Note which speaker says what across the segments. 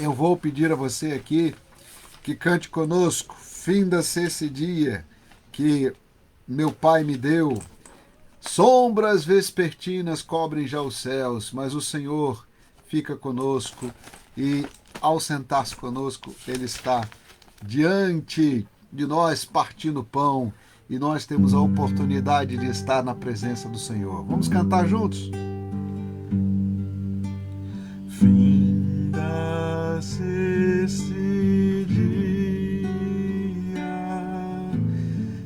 Speaker 1: eu vou pedir a você aqui que cante conosco. Finda-se esse dia que meu Pai me deu. Sombras vespertinas cobrem já os céus, mas o Senhor fica conosco e, ao sentar-se conosco, Ele está diante de nós partindo pão e nós temos a oportunidade de estar na presença do Senhor. Vamos cantar juntos?
Speaker 2: Finda-se este dia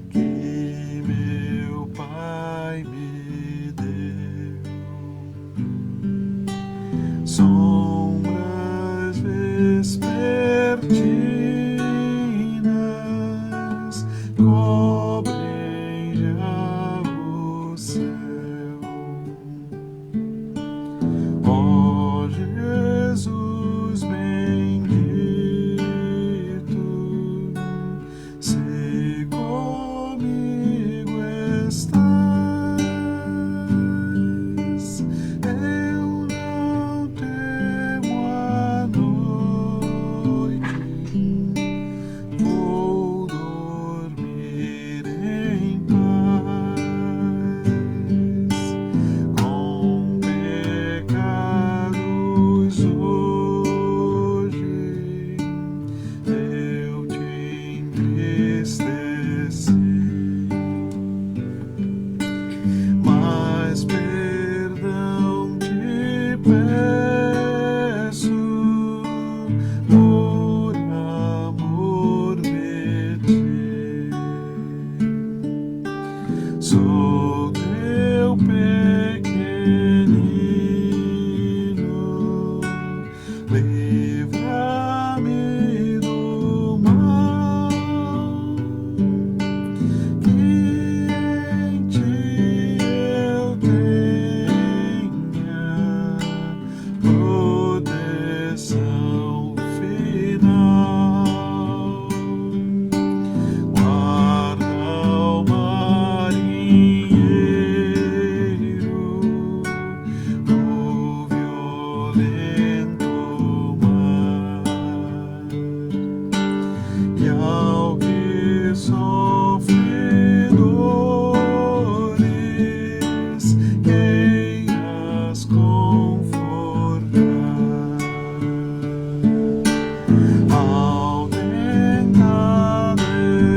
Speaker 2: que meu Pai me deu. Sombras vespertinas cobrem já o céu. Ó Jesus bendito, se comigo estás, eu não temo a noite, vou dormir em paz. Com pecados hoje eu te entristeci, mas perdão te peço por amor de ti. Sou teu pequenino, livra-me do mal, que em ti eu tenha proteção final. Guarda o marinheiro do violento mar, e ao que sofre dores, queiras confortar. Ao tentado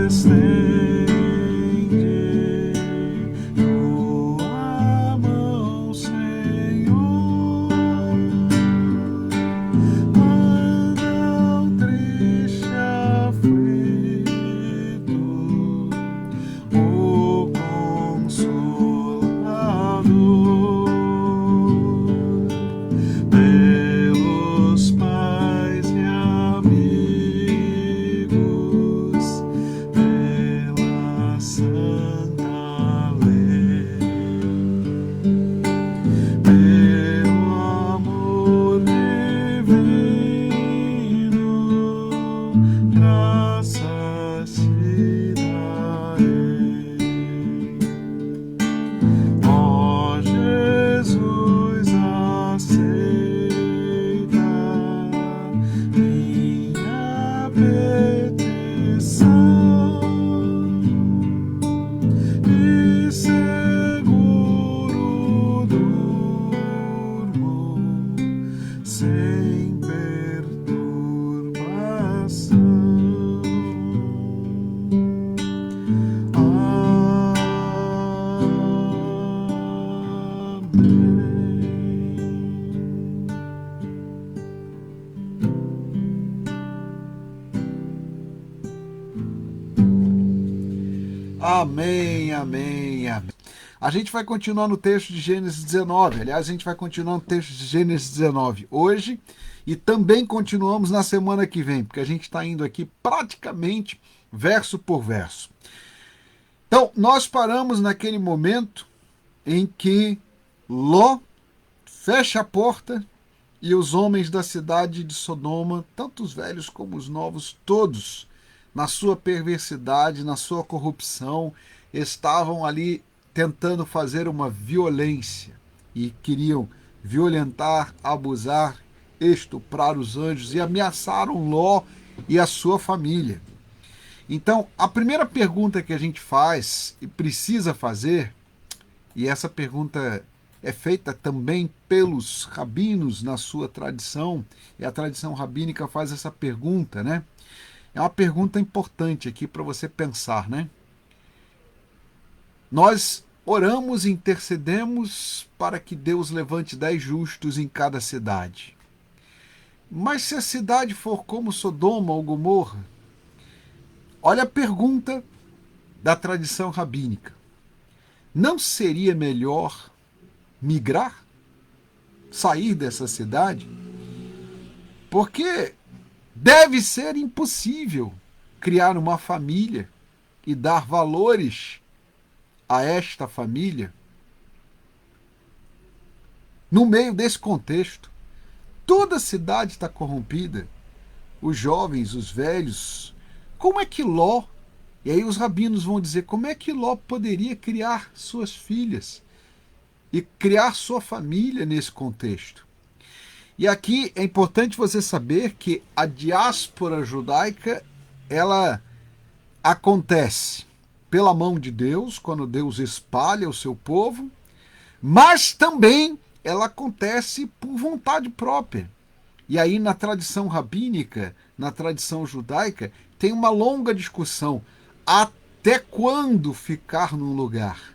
Speaker 2: estende tua mão, Senhor, quando o triste aflito o Consolador, pelos pais e amigos, pela santa lei, pelo amor divino, graças te darei. Ó Jesus, aceita minha petição, e seguro durmo sem perturbação.
Speaker 1: Amém, amém, amém. A gente vai continuar no texto de Gênesis 19. Aliás, a gente vai continuar no texto de Gênesis 19 hoje e também continuamos na semana que vem, porque a gente está indo aqui praticamente verso por verso. Então, nós paramos naquele momento em que Ló fecha a porta e os homens da cidade de Sodoma, tanto os velhos como os novos, todos, na sua perversidade, na sua corrupção, estavam ali tentando fazer uma violência e queriam violentar, abusar estuprar os anjos e ameaçaram Ló e a sua família. Então, a primeira pergunta que a gente faz e precisa fazer, e essa pergunta é feita também pelos rabinos na sua tradição, e a tradição rabínica faz essa pergunta, né? É uma pergunta importante aqui para você pensar, né? Nós oramos e intercedemos para que Deus levante 10 justos em cada cidade. Mas se a cidade for como Sodoma ou Gomorra, olha a pergunta da tradição rabínica. Não seria melhor migrar? Sair dessa cidade? Porque deve ser impossível criar uma família e dar valores a esta família no meio desse contexto. Toda a cidade está corrompida. Os jovens, os velhos. Como é que Ló, e aí os rabinos vão dizer, como é que Ló poderia criar suas filhas e criar sua família nesse contexto? E aqui é importante você saber que a diáspora judaica, ela acontece pela mão de Deus, quando Deus espalha o seu povo, mas também ela acontece por vontade própria. E aí na tradição rabínica, na tradição judaica, tem uma longa discussão. Até quando ficar num lugar?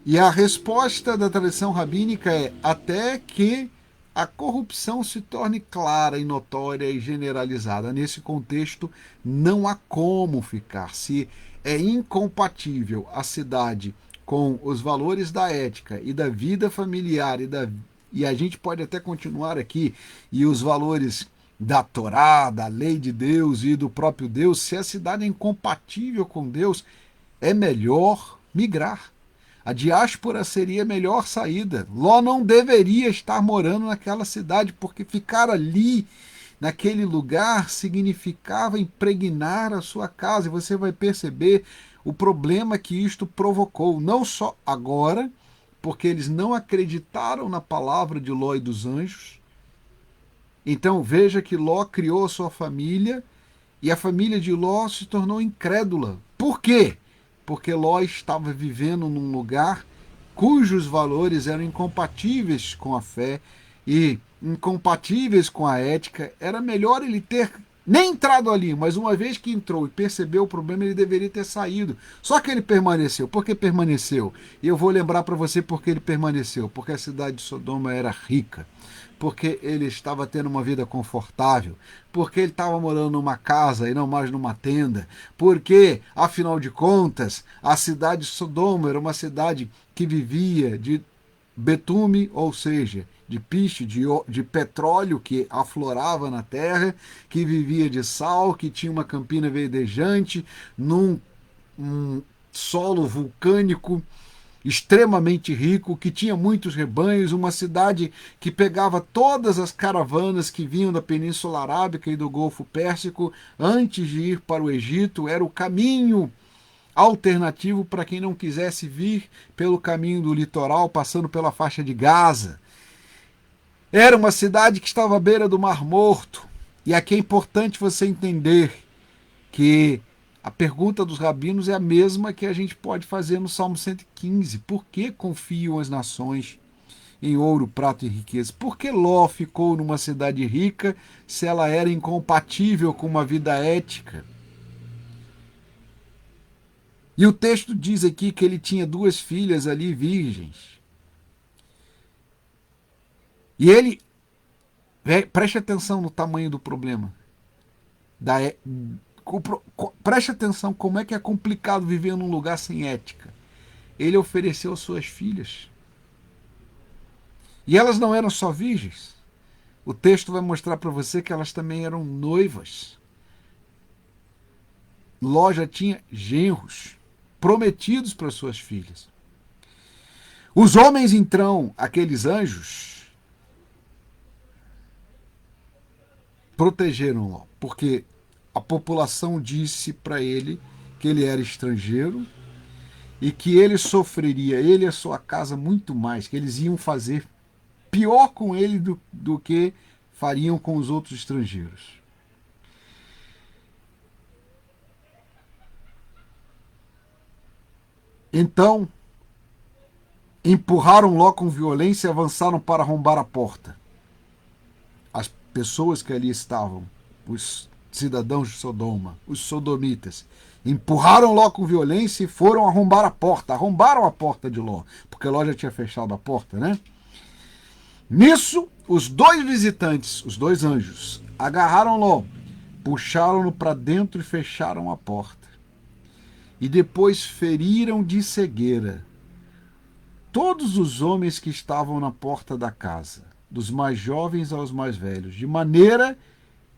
Speaker 1: E a resposta da tradição rabínica é até que a corrupção se torne clara e notória e generalizada. Nesse contexto, não há como ficar. Se é incompatível a cidade com os valores da ética e da vida familiar e a gente pode até continuar aqui, e os valores da Torá, da lei de Deus e do próprio Deus, se a cidade é incompatível com Deus, é melhor migrar. A diáspora seria a melhor saída. Ló não deveria estar morando naquela cidade, porque ficar ali, naquele lugar, significava impregnar a sua casa. E você vai perceber o problema que isto provocou, não só agora, porque eles não acreditaram na palavra de Ló e dos anjos. Então veja que Ló criou a sua família e a família de Ló se tornou incrédula. Por quê? Porque Ló estava vivendo num lugar cujos valores eram incompatíveis com a fé e incompatíveis com a ética. Era melhor ele ter nem entrado ali, mas uma vez que entrou e percebeu o problema, ele deveria ter saído. Só que ele permaneceu. Por que permaneceu? E eu vou lembrar para você por que ele permaneceu. Porque a cidade de Sodoma era rica. Porque ele estava tendo uma vida confortável, porque ele estava morando numa casa e não mais numa tenda, porque, afinal de contas, a cidade de Sodoma era uma cidade que vivia de betume, ou seja, de piche, de petróleo que aflorava na terra, que vivia de sal, que tinha uma campina verdejante, num solo vulcânico, extremamente rico, que tinha muitos rebanhos, uma cidade que pegava todas as caravanas que vinham da Península Arábica e do Golfo Pérsico antes de ir para o Egito, era o caminho alternativo para quem não quisesse vir pelo caminho do litoral, passando pela faixa de Gaza. Era uma cidade que estava à beira do Mar Morto. E aqui é importante você entender que a pergunta dos rabinos é a mesma que a gente pode fazer no Salmo 115. Por que confiam as nações em ouro, prata e riqueza? Por que Ló ficou numa cidade rica se ela era incompatível com uma vida ética? E o texto diz aqui que ele tinha 2 filhas ali virgens. E ele, preste atenção no tamanho do problema. Preste atenção como é que é complicado viver num lugar sem ética. Ele ofereceu suas filhas. E elas não eram só virgens. O texto vai mostrar para você que elas também eram noivas. Ló já tinha genros prometidos para suas filhas. Os homens, então, aqueles anjos, protegeram Ló, porque a população disse para ele que ele era estrangeiro e que ele sofreria, ele e a sua casa, muito mais, que eles iam fazer pior com ele do que fariam com os outros estrangeiros. Então, empurraram Ló com violência e avançaram para arrombar a porta. As pessoas que ali estavam, os cidadãos de Sodoma, os sodomitas, empurraram Ló com violência e foram arrombar a porta. Arrombaram a porta de Ló, porque Ló já tinha fechado a porta, né? Nisso, os dois visitantes, os dois anjos, agarraram Ló, puxaram-no para dentro e fecharam a porta. E depois feriram de cegueira todos os homens que estavam na porta da casa, dos mais jovens aos mais velhos, de maneira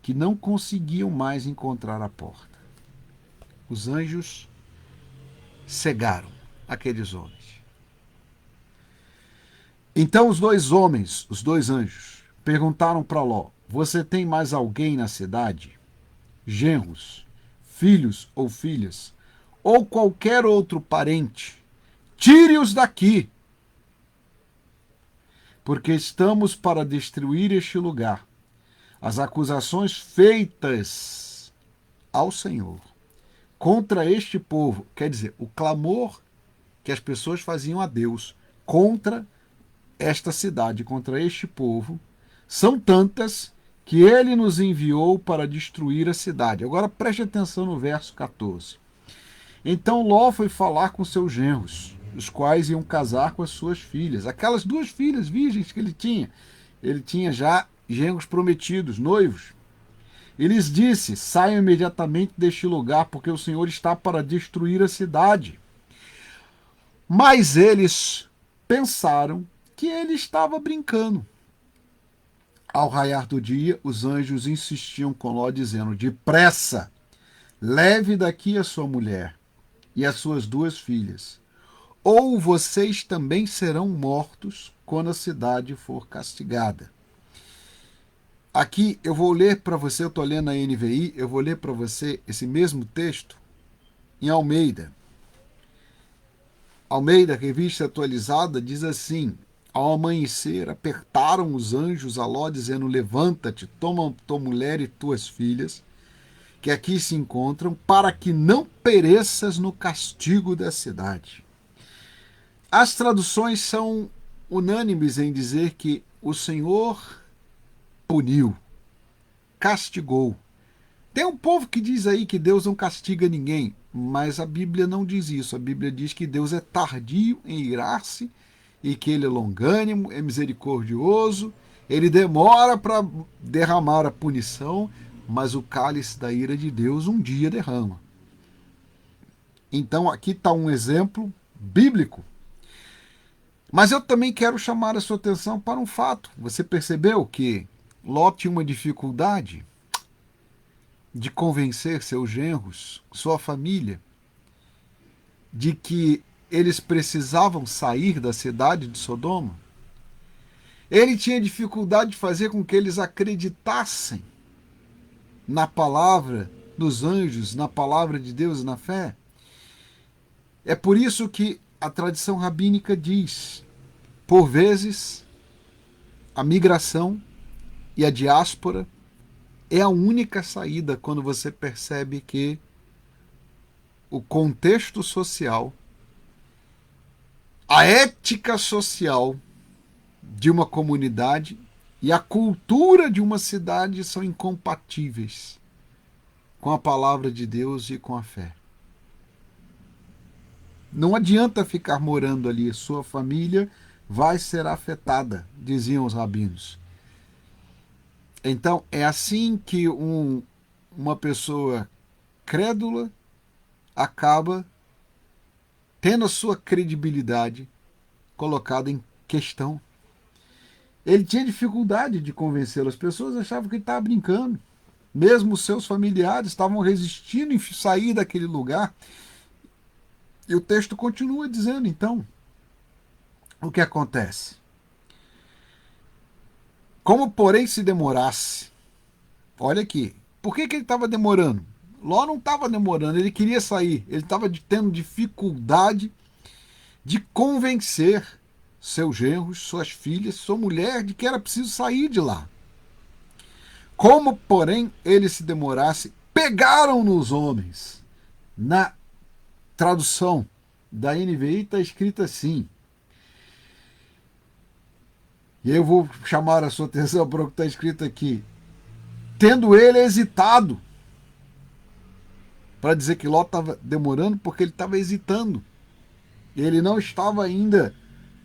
Speaker 1: que não conseguiam mais encontrar a porta. Os anjos cegaram aqueles homens. Então os dois homens, os dois anjos, perguntaram para Ló: você tem mais alguém na cidade? Genros, filhos ou filhas, ou qualquer outro parente? Tire-os daqui, porque estamos para destruir este lugar. As acusações feitas ao Senhor contra este povo, quer dizer, o clamor que as pessoas faziam a Deus contra esta cidade, contra este povo, são tantas que ele nos enviou para destruir a cidade. Agora preste atenção no verso 14. Então Ló foi falar com seus genros, os quais iam casar com as suas filhas, aquelas duas filhas virgens que ele tinha. Ele tinha já genros prometidos, noivos. E lhes disse: saiam imediatamente deste lugar, porque o Senhor está para destruir a cidade. Mas eles pensaram que ele estava brincando. Ao raiar do dia, os anjos insistiam com Ló, dizendo: depressa, leve daqui a sua mulher e as suas duas filhas, ou vocês também serão mortos quando a cidade for castigada. Aqui eu vou ler para você, eu estou lendo a NVI, eu vou ler para você esse mesmo texto em Almeida. Almeida, revista atualizada, diz assim: ao amanhecer, apertaram os anjos a Ló, dizendo: levanta-te, toma tua mulher e tuas filhas, que aqui se encontram, para que não pereças no castigo da cidade. As traduções são unânimes em dizer que o Senhor puniu, castigou. Tem um povo que diz aí que Deus não castiga ninguém, mas a Bíblia não diz isso. A Bíblia diz que Deus é tardio em irar-se e que ele é longânimo, é misericordioso, ele demora para derramar a punição, mas o cálice da ira de Deus um dia derrama. Então aqui está um exemplo bíblico. Mas eu também quero chamar a sua atenção para um fato. Você percebeu que Ló tinha uma dificuldade de convencer seus genros, sua família, de que eles precisavam sair da cidade de Sodoma? Ele tinha dificuldade de fazer com que eles acreditassem na palavra dos anjos, na palavra de Deus, na fé. É por isso que a tradição rabínica diz: por vezes, a migração e a diáspora é a única saída quando você percebe que o contexto social, a ética social de uma comunidade e a cultura de uma cidade são incompatíveis com a palavra de Deus e com a fé. Não adianta ficar morando ali, sua família vai ser afetada, diziam os rabinos. Então, é assim que uma pessoa crédula acaba tendo a sua credibilidade colocada em questão. Ele tinha dificuldade de convencê-lo. As pessoas achavam que ele estava brincando. Mesmo os seus familiares estavam resistindo em sair daquele lugar. E o texto continua dizendo, então, o que acontece? Como, porém, se demorasse, olha aqui, por que ele estava demorando? Ló não estava demorando, ele queria sair, ele estava tendo dificuldade de convencer seus genros, suas filhas, sua mulher, de que era preciso sair de lá. Como, porém, ele se demorasse, pegaram nos homens. Na tradução da NVI está escrito assim. E aí eu vou chamar a sua atenção para o que está escrito aqui. Tendo ele hesitado. Para dizer que Ló estava demorando porque ele estava hesitando. Ele não estava ainda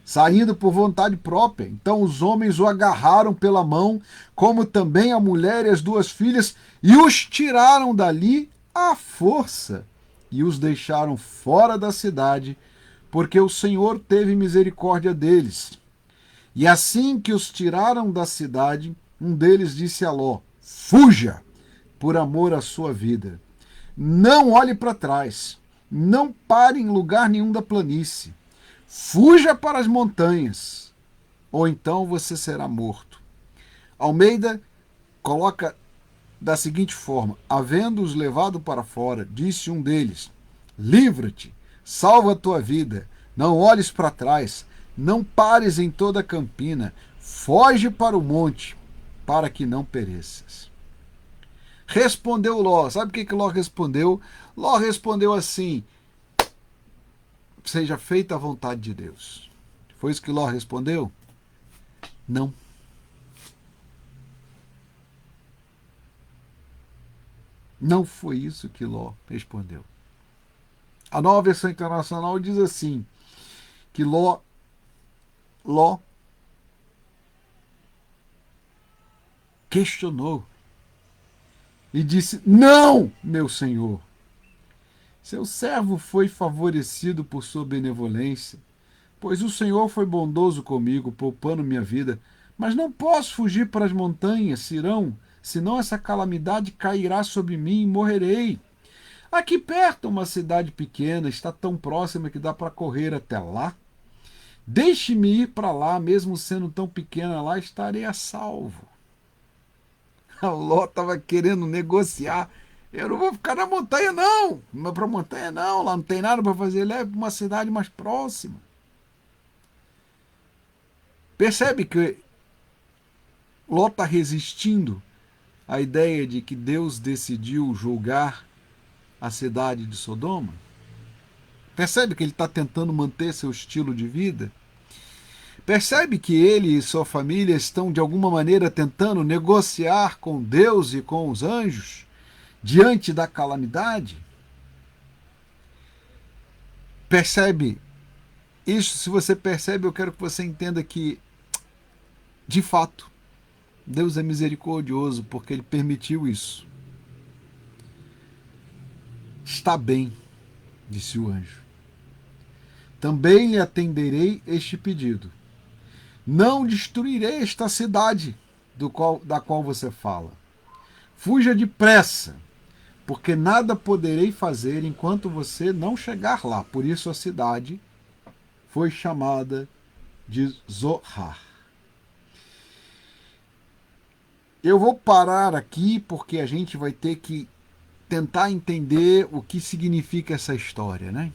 Speaker 1: saindo por vontade própria. Então os homens o agarraram pela mão, como também a mulher e as duas filhas, e os tiraram dali à força, e os deixaram fora da cidade, porque o Senhor teve misericórdia deles. E assim que os tiraram da cidade, um deles disse a Ló: fuja, por amor à sua vida. Não olhe para trás, não pare em lugar nenhum da planície. Fuja para as montanhas, ou então você será morto. Almeida coloca da seguinte forma: havendo-os levado para fora, disse um deles: livra-te, salva a tua vida, não olhes para trás, não pares em toda a campina, foge para o monte, para que não pereças. Respondeu Ló. Sabe o que Ló respondeu? Ló respondeu assim: seja feita a vontade de Deus. Foi isso que Ló respondeu? Não. Não foi isso que Ló respondeu. A Nova Versão Internacional diz assim, que Ló questionou e disse: não, meu senhor. Seu servo foi favorecido por sua benevolência, pois o Senhor foi bondoso comigo, poupando minha vida. Mas não posso fugir para as montanhas, senão essa calamidade cairá sobre mim e morrerei. Aqui perto, uma cidade pequena, está tão próxima que dá para correr até lá. Deixe-me ir para lá, mesmo sendo tão pequena, lá estarei a salvo. A Ló estava querendo negociar. Eu não vou ficar na montanha, não. Mas para a montanha, não. Lá não tem nada para fazer. Leve para uma cidade mais próxima. Percebe que Ló está resistindo à ideia de que Deus decidiu julgar a cidade de Sodoma? Percebe que ele está tentando manter seu estilo de vida? Percebe que ele e sua família estão de alguma maneira tentando negociar com Deus e com os anjos diante da calamidade? Percebe isso? Se você percebe, eu quero que você entenda que, de fato, Deus é misericordioso porque ele permitiu isso. Está bem, disse o anjo. Também lhe atenderei este pedido. Não destruirei esta cidade da qual você fala. Fuja depressa, porque nada poderei fazer enquanto você não chegar lá. Por isso a cidade foi chamada de Zoar. Eu vou parar aqui porque a gente vai ter que tentar entender o que significa essa história, né?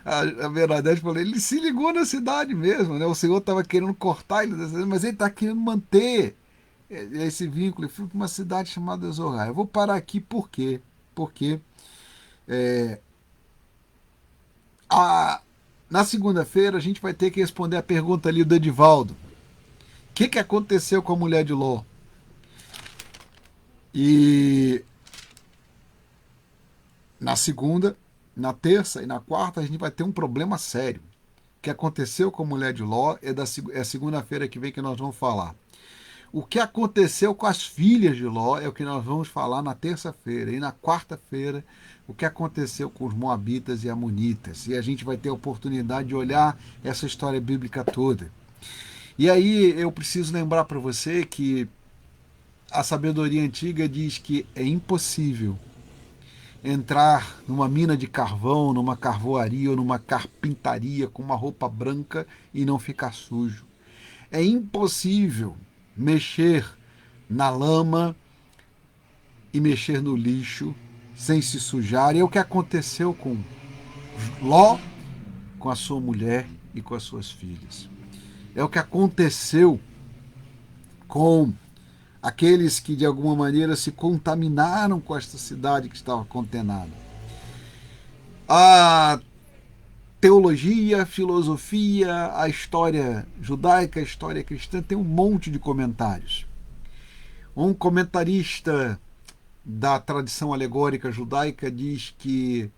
Speaker 1: A Bernadette falou, ele se ligou na cidade mesmo, né? O Senhor estava querendo cortar ele, mas ele está querendo manter esse vínculo. Ele foi para uma cidade chamada Zoar. Eu vou parar aqui por quê? Porque na segunda-feira a gente vai ter que responder a pergunta ali do Edivaldo. O que aconteceu com a mulher de Ló? E na segunda, na terça e na quarta a gente vai ter um problema sério. O que aconteceu com a mulher de Ló é segunda-feira que vem que nós vamos falar. O que aconteceu com as filhas de Ló é o que nós vamos falar na terça-feira. E na quarta-feira, o que aconteceu com os moabitas e amonitas. E a gente vai ter a oportunidade de olhar essa história bíblica toda. E aí eu preciso lembrar para você que a sabedoria antiga diz que é impossível entrar numa mina de carvão, numa carvoaria ou numa carpintaria com uma roupa branca e não ficar sujo. É impossível mexer na lama e mexer no lixo sem se sujar. E é o que aconteceu com Ló, com a sua mulher e com as suas filhas. É o que aconteceu com aqueles que de alguma maneira se contaminaram com esta cidade que estava condenada. A teologia, a filosofia, a história judaica, a história cristã tem um monte de comentários. Um comentarista da tradição alegórica judaica diz que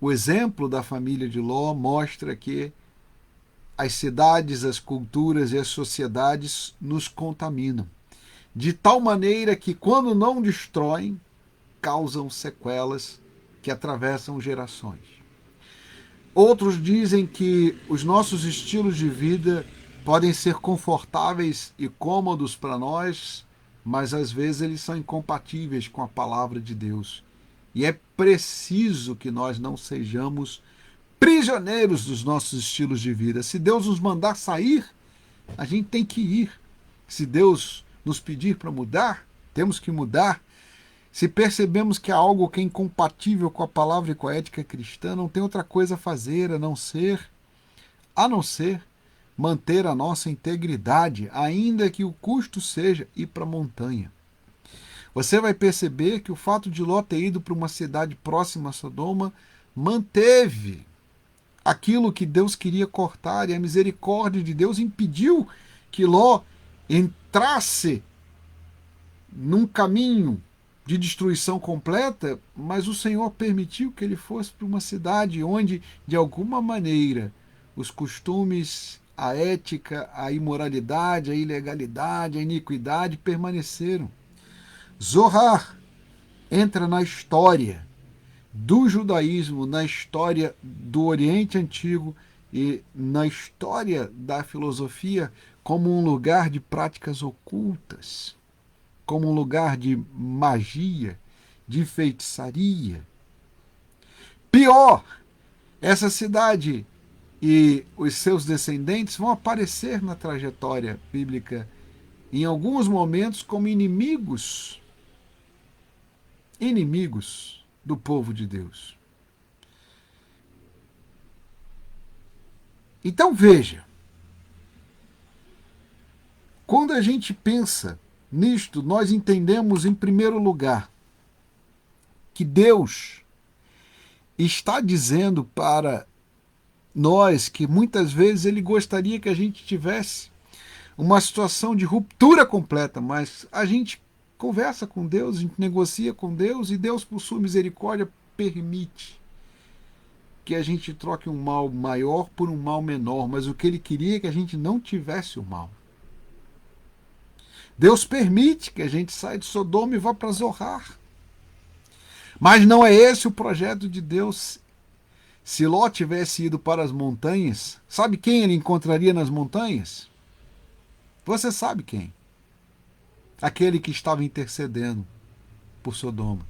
Speaker 1: o exemplo da família de Ló mostra que as cidades, as culturas e as sociedades nos contaminam, de tal maneira que, quando não destroem, causam sequelas que atravessam gerações. Outros dizem que os nossos estilos de vida podem ser confortáveis e cômodos para nós, mas às vezes eles são incompatíveis com a palavra de Deus. E é preciso que nós não sejamos prisioneiros dos nossos estilos de vida. Se Deus nos mandar sair, a gente tem que ir. Se Deus nos pedir para mudar, temos que mudar. Se percebemos que há algo que é incompatível com a palavra e com a ética cristã, não tem outra coisa a fazer a não ser manter a nossa integridade, ainda que o custo seja ir para a montanha. Você vai perceber que o fato de Ló ter ido para uma cidade próxima a Sodoma manteve aquilo que Deus queria cortar, e a misericórdia de Deus impediu que Ló entrasse num caminho de destruição completa, mas o Senhor permitiu que ele fosse para uma cidade onde, de alguma maneira, os costumes, a ética, a imoralidade, a ilegalidade, a iniquidade permaneceram. Zohar entra na história do judaísmo, na história do Oriente Antigo e na história da filosofia como um lugar de práticas ocultas, como um lugar de magia, de feitiçaria. Pior, essa cidade e os seus descendentes vão aparecer na trajetória bíblica em alguns momentos como inimigos do povo de Deus. Então veja, quando a gente pensa nisto, nós entendemos em primeiro lugar que Deus está dizendo para nós que muitas vezes Ele gostaria que a gente tivesse uma situação de ruptura completa, mas a gente conversa com Deus, a gente negocia com Deus e Deus, por sua misericórdia, permite que a gente troque um mal maior por um mal menor, mas o que Ele queria é que a gente não tivesse o mal. Deus permite que a gente saia de Sodoma e vá para Zohar. Mas não é esse o projeto de Deus. Se Ló tivesse ido para as montanhas, sabe quem ele encontraria nas montanhas? Você sabe quem? Aquele que estava intercedendo por Sodoma.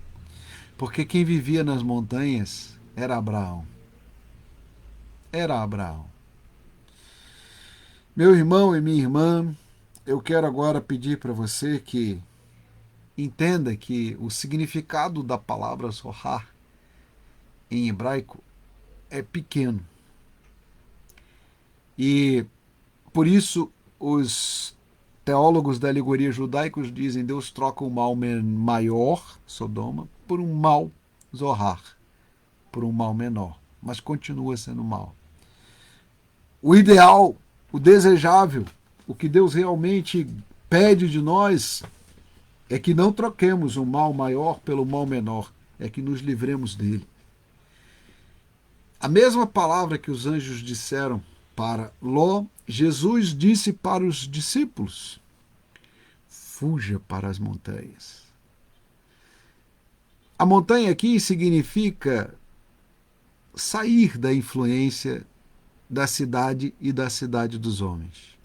Speaker 1: Porque quem vivia nas montanhas era Abraão. Era Abraão. Meu irmão e minha irmã, eu quero agora pedir para você que entenda que o significado da palavra Zohar em hebraico é pequeno. E por isso os teólogos da alegoria judaicos dizem Deus troca um mal maior, Sodoma, por um mal, Zohar, por um mal menor, mas continua sendo mal. O ideal, o desejável, o que Deus realmente pede de nós é que não troquemos o mal maior pelo mal menor, é que nos livremos dele. A mesma palavra que os anjos disseram para Ló, Jesus disse para os discípulos: fuja para as montanhas. A montanha aqui significa sair da influência da cidade e da cidade dos homens.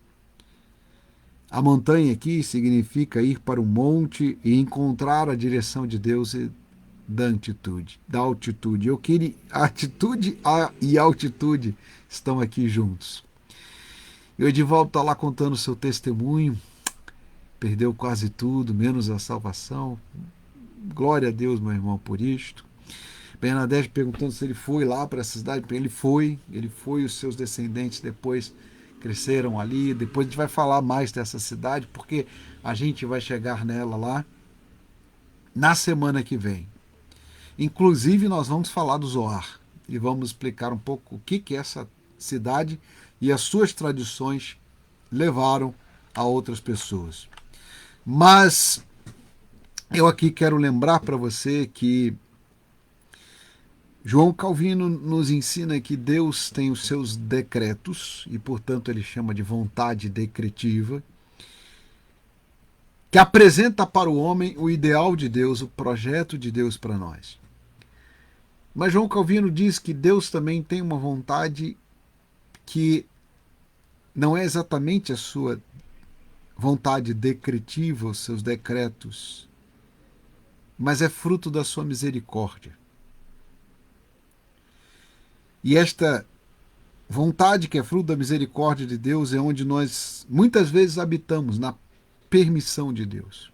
Speaker 1: A montanha aqui significa ir para o monte e encontrar a direção de Deus e da altitude. Eu queria a atitude e a altitude estão aqui juntos. E o Edivaldo está lá contando o seu testemunho, perdeu quase tudo, menos a salvação. Glória a Deus, meu irmão, por isto. Bernadette perguntando se ele foi lá para essa cidade. Ele foi, os seus descendentes depois cresceram ali. Depois a gente vai falar mais dessa cidade, porque a gente vai chegar nela lá na semana que vem. Inclusive, nós vamos falar do Zoar e vamos explicar um pouco o que essa cidade e as suas tradições levaram a outras pessoas. Mas eu aqui quero lembrar para você que João Calvino nos ensina que Deus tem os seus decretos e, portanto, ele chama de vontade decretiva, que apresenta para o homem o ideal de Deus, o projeto de Deus para nós. Mas João Calvino diz que Deus também tem uma vontade que não é exatamente a sua vontade decretiva, os seus decretos, mas é fruto da sua misericórdia. E esta vontade que é fruto da misericórdia de Deus é onde nós muitas vezes habitamos, na permissão de Deus.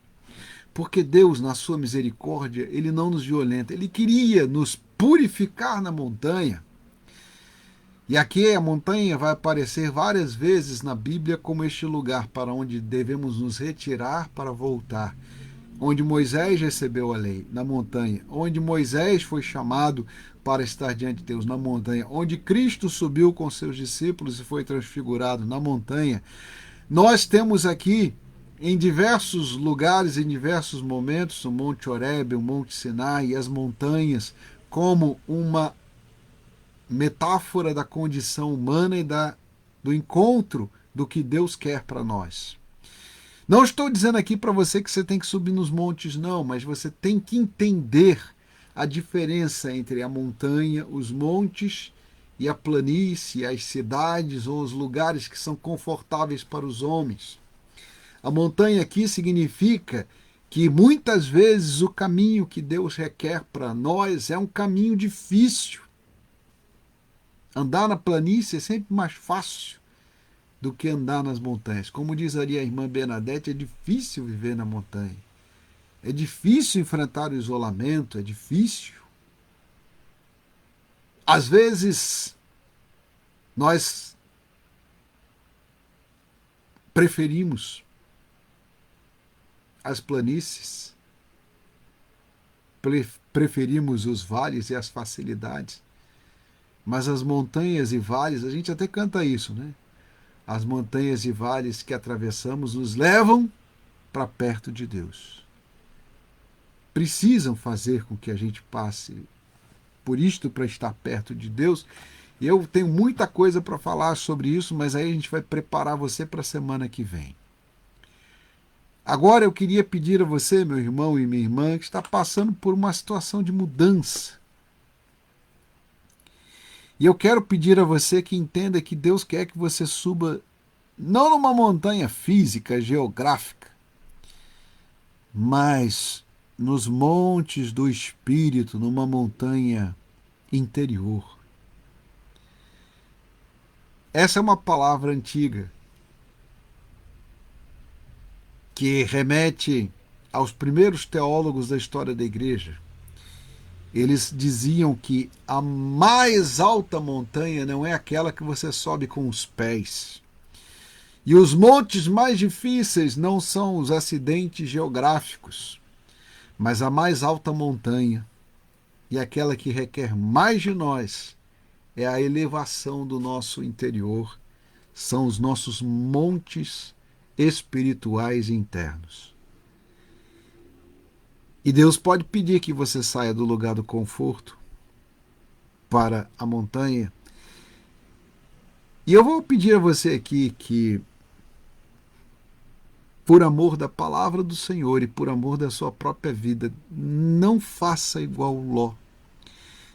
Speaker 1: Porque Deus, na sua misericórdia, ele não nos violenta. Ele queria nos purificar na montanha. E aqui a montanha vai aparecer várias vezes na Bíblia como este lugar para onde devemos nos retirar para voltar. Onde Moisés recebeu a lei, na montanha. Onde Moisés foi chamado para estar diante de Deus, na montanha. Onde Cristo subiu com seus discípulos e foi transfigurado, na montanha. Nós temos aqui, em diversos lugares, em diversos momentos, o Monte Horebe, o Monte Sinai e as montanhas, como uma metáfora da condição humana e do encontro do que Deus quer para nós. Não estou dizendo aqui para você que você tem que subir nos montes, não, mas você tem que entender a diferença entre a montanha, os montes e a planície, as cidades ou os lugares que são confortáveis para os homens. A montanha aqui significa que muitas vezes o caminho que Deus requer para nós é um caminho difícil. Andar na planície é sempre mais fácil do que andar nas montanhas. Como diz ali a irmã Bernadette, é difícil viver na montanha. É difícil enfrentar o isolamento, é difícil. Às vezes, nós preferimos as planícies, preferimos os vales e as facilidades. Mas as montanhas e vales, a gente até canta isso, né? As montanhas e vales que atravessamos nos levam para perto de Deus. Precisam fazer com que a gente passe por isto para estar perto de Deus. E eu tenho muita coisa para falar sobre isso, mas aí a gente vai preparar você para a semana que vem. Agora eu queria pedir a você, meu irmão e minha irmã, que está passando por uma situação de mudança. E eu quero pedir a você que entenda que Deus quer que você suba não numa montanha física, geográfica, mas nos montes do Espírito, numa montanha interior. Essa é uma palavra antiga que remete aos primeiros teólogos da história da igreja. Eles diziam que a mais alta montanha não é aquela que você sobe com os pés. E os montes mais difíceis não são os acidentes geográficos, mas a mais alta montanha, e aquela que requer mais de nós, é a elevação do nosso interior, são os nossos montes espirituais internos. E Deus pode pedir que você saia do lugar do conforto para a montanha. E eu vou pedir a você aqui que, por amor da palavra do Senhor e por amor da sua própria vida, não faça igual Ló.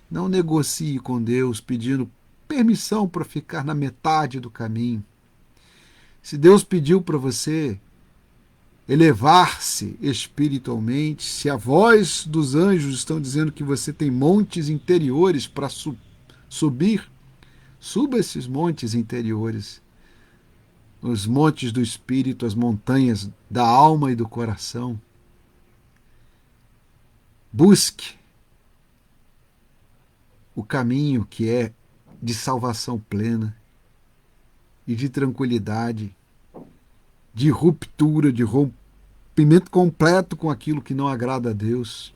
Speaker 1: Não negocie com Deus pedindo permissão para ficar na metade do caminho. Se Deus pediu para você elevar-se espiritualmente, se a voz dos anjos estão dizendo que você tem montes interiores para subir, suba esses montes interiores, os montes do espírito, as montanhas da alma e do coração. Busque o caminho que é de salvação plena. e de tranquilidade, de ruptura, de rompimento completo com aquilo que não agrada a Deus.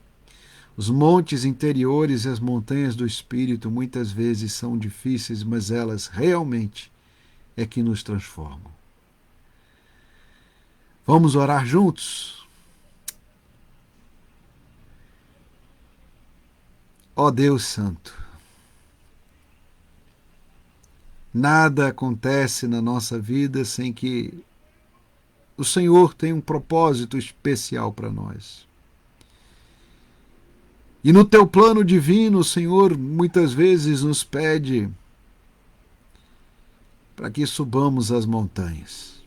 Speaker 1: Os montes interiores e as montanhas do Espírito muitas vezes são difíceis, mas elas realmente é que nos transformam. Vamos orar juntos? Ó Deus Santo, nada acontece na nossa vida sem que o Senhor tenha um propósito especial para nós. E no teu plano divino, o Senhor muitas vezes nos pede para que subamos as montanhas.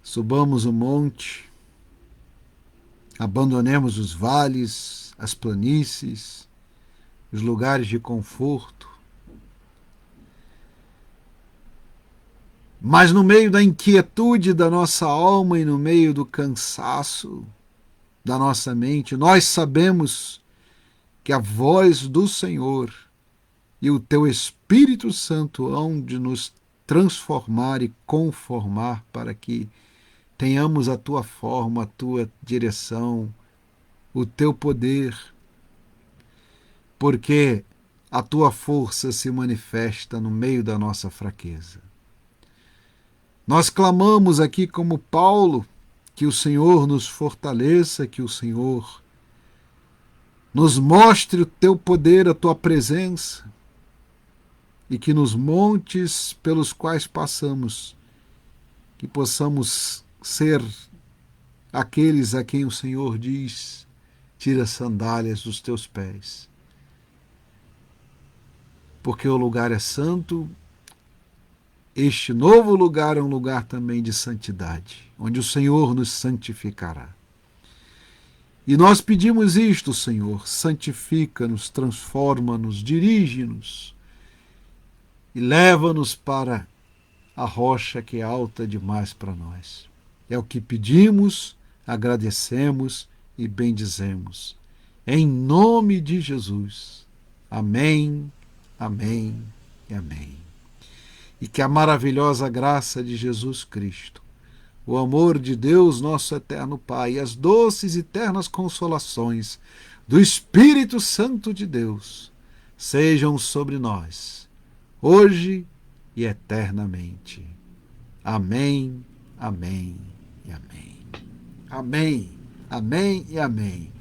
Speaker 1: Subamos o monte, abandonemos os vales, as planícies, os lugares de conforto. Mas no meio da inquietude da nossa alma e no meio do cansaço da nossa mente, nós sabemos que a voz do Senhor e o teu Espírito Santo hão de nos transformar e conformar para que tenhamos a tua forma, a tua direção, o teu poder, porque a tua força se manifesta no meio da nossa fraqueza. Nós clamamos aqui como Paulo, que o Senhor nos fortaleça, que o Senhor nos mostre o teu poder, a tua presença, e que nos montes pelos quais passamos, que possamos ser aqueles a quem o Senhor diz: tira as sandálias dos teus pés, porque o lugar é santo. Este novo lugar é um lugar também de santidade, onde o Senhor nos santificará. E nós pedimos isto, Senhor: santifica-nos, transforma-nos, dirige-nos e leva-nos para a rocha que é alta demais para nós. É o que pedimos, agradecemos e bendizemos. Em nome de Jesus. Amém, amém e amém. E que a maravilhosa graça de Jesus Cristo, o amor de Deus, nosso eterno Pai, e as doces e ternas consolações do Espírito Santo de Deus sejam sobre nós, hoje e eternamente. Amém, amém e amém. Amém, amém e amém.